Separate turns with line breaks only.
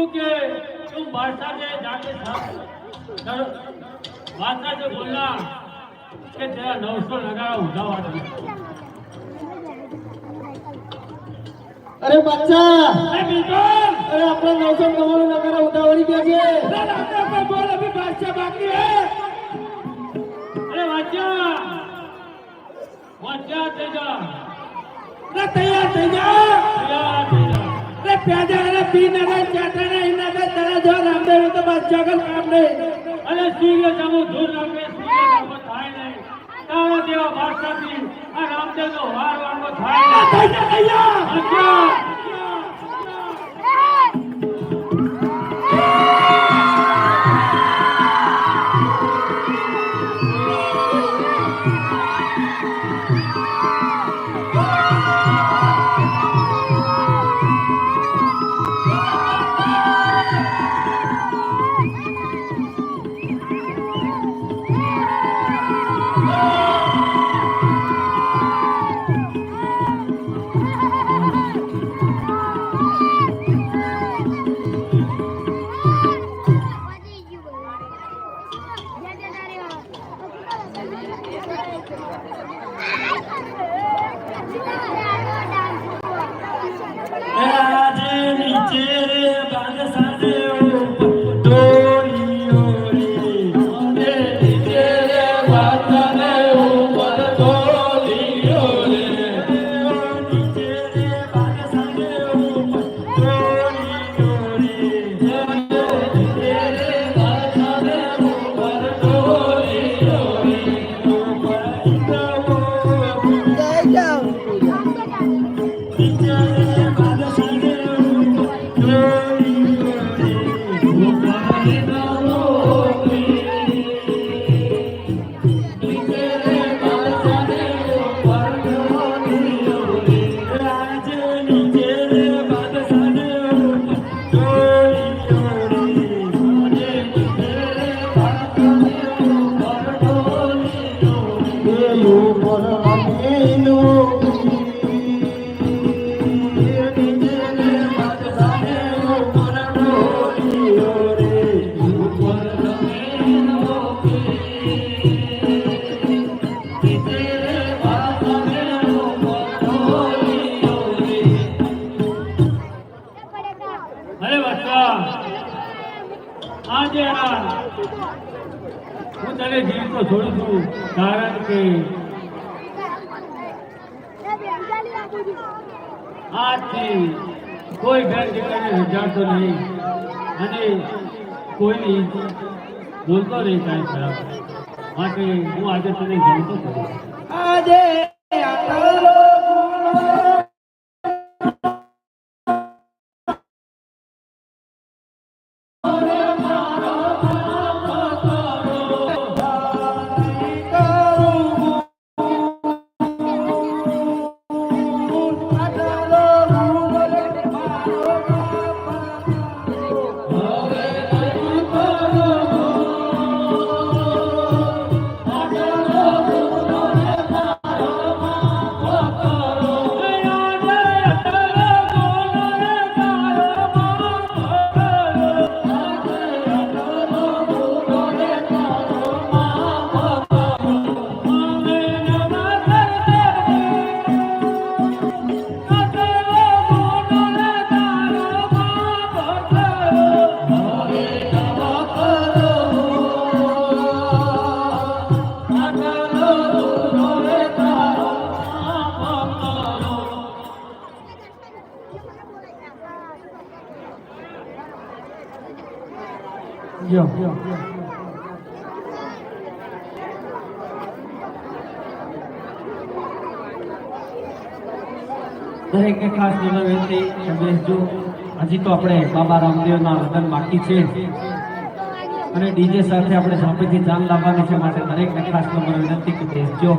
क्यों के तुम बादशाह से जाके बादशाह से बोलना कि तेरा 900 नगारा उठावा।
अरे बच्चा,
अरे बिल्कुल,
अरे अपना 900 नगारा उठावड़ी क्या है?
अरे बोल अभी बादशाह बाकी है। अरे बच्चा तेजा
ना तैयार થઈ જા रे प्यादे अरे पीन अरे चाटा ने इन अगर तेरा जो रामदेव तो बस जगल काम नहीं।
अरे सूर्य जमो दूर लागे सूर्य जमो थाय नहीं तारा देवा बादशाह की आ रामदेव नो वार वांगो थाय नहीं।
तैया
अच्छा હું તને જીવ તો છોડું છું કારણ કે આજથી કોઈ બેન દીકરાને વિચારતો નહીં અને કોઈની બોલતો નહીં કાંઈ ખરાબ માટે હું આજે તને જમતો કરું
આજે
જો
દરેકને ખાસ વિનંતી બેસજો. હજી તો આપણે બાબા રામદેવના લગ્ન બાકી છે અને ડીજે સાથે આપણે ઝાંપીથી જાન લાવવાની છે માટે દરેકને ખાસ વિનંતી કે બેસજો.